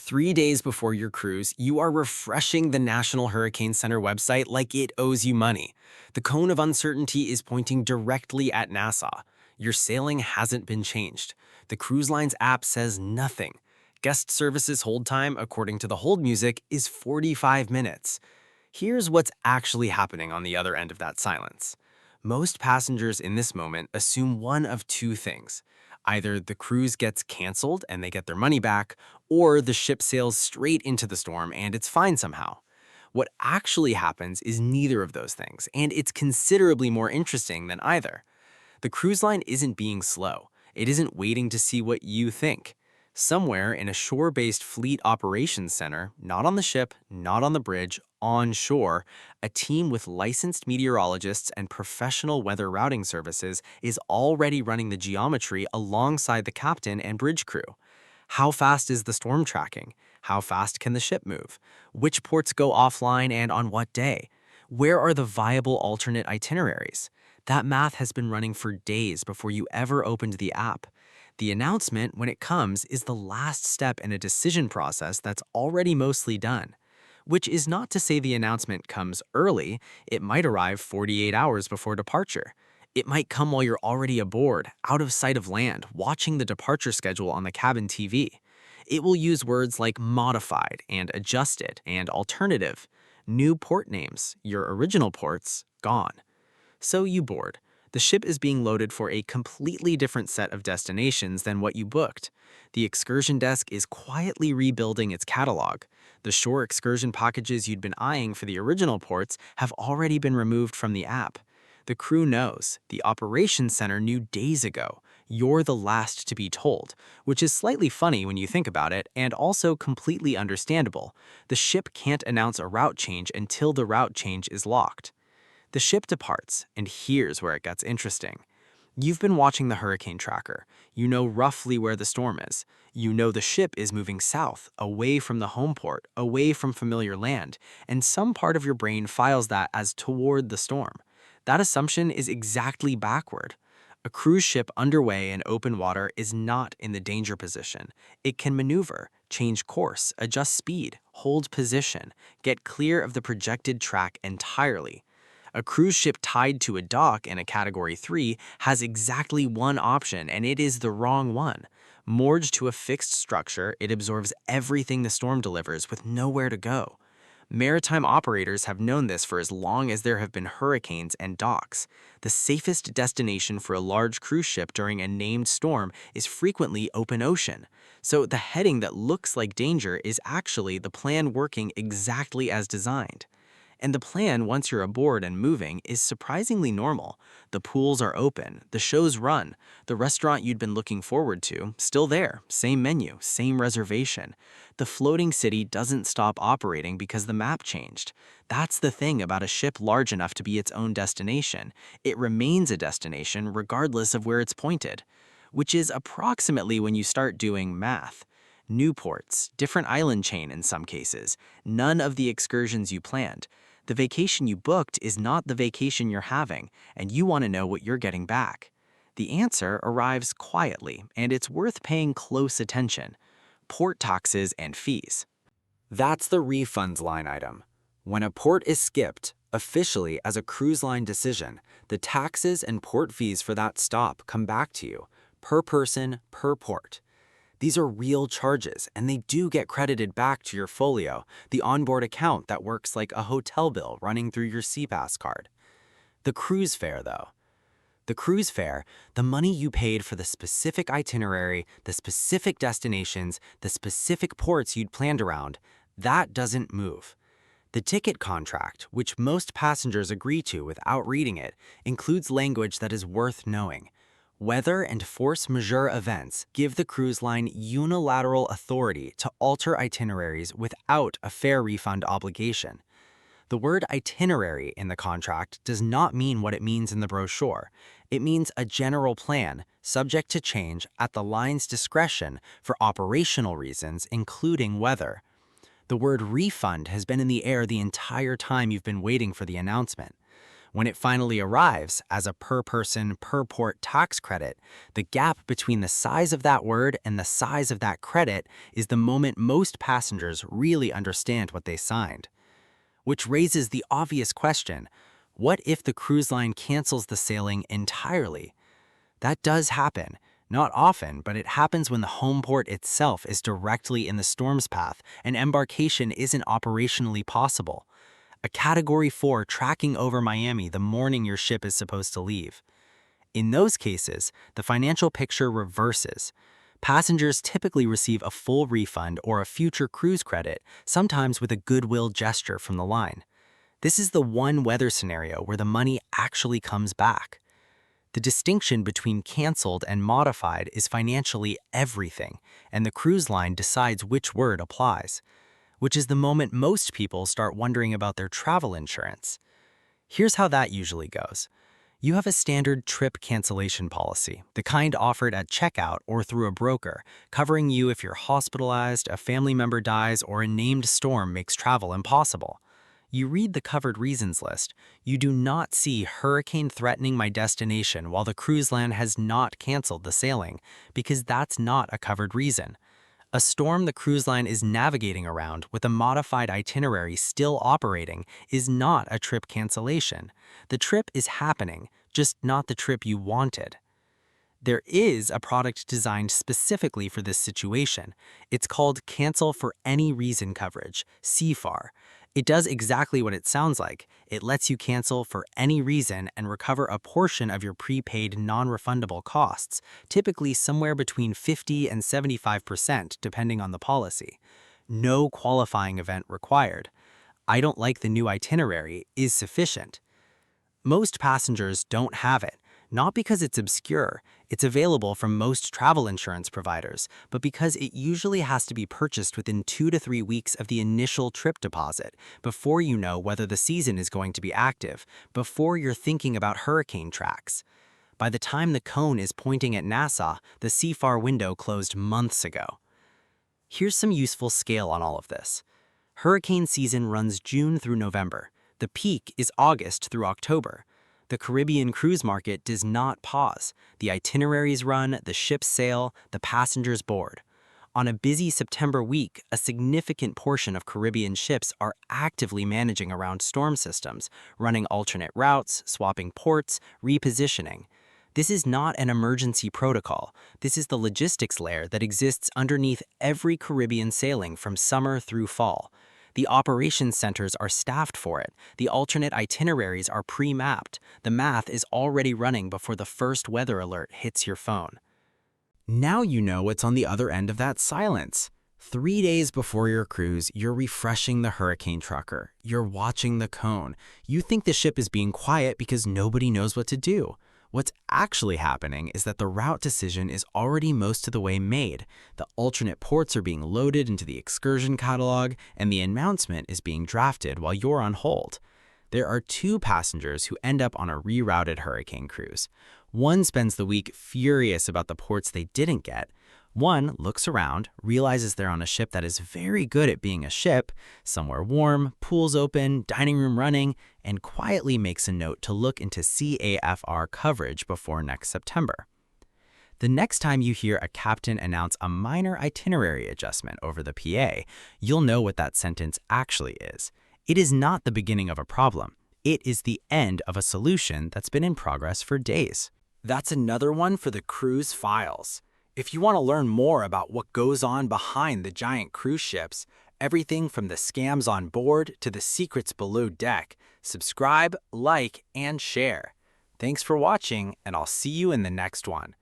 3 days before your cruise, you are refreshing the National Hurricane Center website like it owes you money. The cone of uncertainty is pointing directly at Nassau. Your sailing hasn't been changed. The cruise line's app says nothing. Guest services hold time, according to the hold music, is 45 minutes. Here's what's actually happening on the other end of that silence. Most passengers in this moment assume one of two things. Either the cruise gets canceled and they get their money back, or the ship sails straight into the storm and it's fine somehow. What actually happens is neither of those things, and it's considerably more interesting than either. The cruise line isn't being slow. It isn't waiting to see what you think. Somewhere in a shore-based fleet operations center, not on the ship, not on the bridge, on shore, a team with licensed meteorologists and professional weather routing services is already running the geometry alongside the captain and bridge crew. How fast is the storm tracking? How fast can the ship move? Which ports go offline and on what day? Where are the viable alternate itineraries? That math has been running for days before you ever opened the app. The announcement, when it comes, is the last step in a decision process that's already mostly done. Which is not to say the announcement comes early. It might arrive 48 hours before departure. It might come while you're already aboard, out of sight of land, watching the departure schedule on the cabin TV. It will use words like modified and adjusted and alternative. New port names, your original ports, gone. So you board. The ship is being loaded for a completely different set of destinations than what you booked. The excursion desk is quietly rebuilding its catalog. The shore excursion packages you'd been eyeing for the original ports have already been removed from the app. The crew knows. The operations center knew days ago. You're the last to be told, which is slightly funny when you think about it, and also completely understandable. The ship can't announce a route change until the route change is locked. The ship departs, and here's where it gets interesting. You've been watching the hurricane tracker. You know roughly where the storm is. You know the ship is moving south, away from the home port, away from familiar land, and some part of your brain files that as toward the storm. That assumption is exactly backward. A cruise ship underway in open water is not in the danger position. It can maneuver, change course, adjust speed, hold position, get clear of the projected track entirely. A cruise ship tied to a dock in a Category 3 has exactly one option, and it is the wrong one. Moored to a fixed structure, it absorbs everything the storm delivers with nowhere to go. Maritime operators have known this for as long as there have been hurricanes and docks. The safest destination for a large cruise ship during a named storm is frequently open ocean. So the heading that looks like danger is actually the plan working exactly as designed. And the plan, once you're aboard and moving, is surprisingly normal. The pools are open, the shows run, the restaurant you'd been looking forward to, still there, same menu, same reservation. The floating city doesn't stop operating because the map changed. That's the thing about a ship large enough to be its own destination. It remains a destination regardless of where it's pointed, which is approximately when you start doing math. New ports, different island chain in some cases, none of the excursions you planned. The vacation you booked is not the vacation you're having, and you want to know what you're getting back. The answer arrives quietly, and it's worth paying close attention. Port taxes and fees. That's the refunds line item. When a port is skipped, officially as a cruise line decision, the taxes and port fees for that stop come back to you, per person, per port. These are real charges, and they do get credited back to your folio, the onboard account that works like a hotel bill running through your CPAS card. The cruise fare, though. The cruise fare, the money you paid for the specific itinerary, the specific destinations, the specific ports you'd planned around, that doesn't move. The ticket contract, which most passengers agree to without reading it, includes language that is worth knowing. Weather and force majeure events give the cruise line unilateral authority to alter itineraries without a fare refund obligation. The word itinerary in the contract does not mean what it means in the brochure. It means a general plan, subject to change at the line's discretion for operational reasons, including weather. The word refund has been in the air the entire time you've been waiting for the announcement. When it finally arrives as a per-person, per-port tax credit, the gap between the size of that word and the size of that credit is the moment most passengers really understand what they signed. Which raises the obvious question, what if the cruise line cancels the sailing entirely? That does happen. Not often, but it happens when the home port itself is directly in the storm's path and embarkation isn't operationally possible. A Category 4 tracking over Miami the morning your ship is supposed to leave. In those cases, the financial picture reverses. Passengers typically receive a full refund or a future cruise credit, sometimes with a goodwill gesture from the line. This is the one weather scenario where the money actually comes back. The distinction between canceled and modified is financially everything, and the cruise line decides which word applies, which is the moment most people start wondering about their travel insurance. Here's how that usually goes. You have a standard trip cancellation policy, the kind offered at checkout or through a broker, covering you if you're hospitalized, a family member dies, or a named storm makes travel impossible. You read the covered reasons list. You do not see hurricane threatening my destination while the cruise line has not canceled the sailing, because that's not a covered reason. A storm the cruise line is navigating around with a modified itinerary still operating is not a trip cancellation. The trip is happening, just not the trip you wanted. There is a product designed specifically for this situation. It's called Cancel for Any Reason coverage, CFAR. It does exactly what it sounds like. It lets you cancel for any reason and recover a portion of your prepaid non-refundable costs, typically somewhere between 50 and 75% depending on the policy. No qualifying event required. I don't like the new itinerary is sufficient. Most passengers don't have it, not because it's obscure. It's available from most travel insurance providers, but because it usually has to be purchased within 2 to 3 weeks of the initial trip deposit, before you know whether the season is going to be active, before you're thinking about hurricane tracks. By the time the cone is pointing at Nassau, the CFAR window closed months ago. Here's some useful scale on all of this. Hurricane season runs June through November. The peak is August through October. The Caribbean cruise market does not pause. The itineraries run, the ships sail, the passengers board. On a busy September week, a significant portion of Caribbean ships are actively managing around storm systems, running alternate routes, swapping ports, repositioning. This is not an emergency protocol. This is the logistics layer that exists underneath every Caribbean sailing from summer through fall. The operations centers are staffed for it. The alternate itineraries are pre-mapped. The math is already running before the first weather alert hits your phone. Now you know what's on the other end of that silence. 3 days before your cruise, you're refreshing the hurricane tracker. You're watching the cone. You think the ship is being quiet because nobody knows what to do. What's actually happening is that the route decision is already most of the way made. The alternate ports are being loaded into the excursion catalog, and the announcement is being drafted while you're on hold. There are 2 passengers who end up on a rerouted hurricane cruise. One spends the week furious about the ports they didn't get. One looks around, realizes they're on a ship that is very good at being a ship, somewhere warm, pools open, dining room running, and quietly makes a note to look into CAFR coverage before next September. The next time you hear a captain announce a minor itinerary adjustment over the PA, you'll know what that sentence actually is. It is not the beginning of a problem. It is the end of a solution that's been in progress for days. That's another one for the cruise files. If you want to learn more about what goes on behind the giant cruise ships, everything from the scams on board to the secrets below deck, subscribe, like, and share. Thanks for watching, and I'll see you in the next one.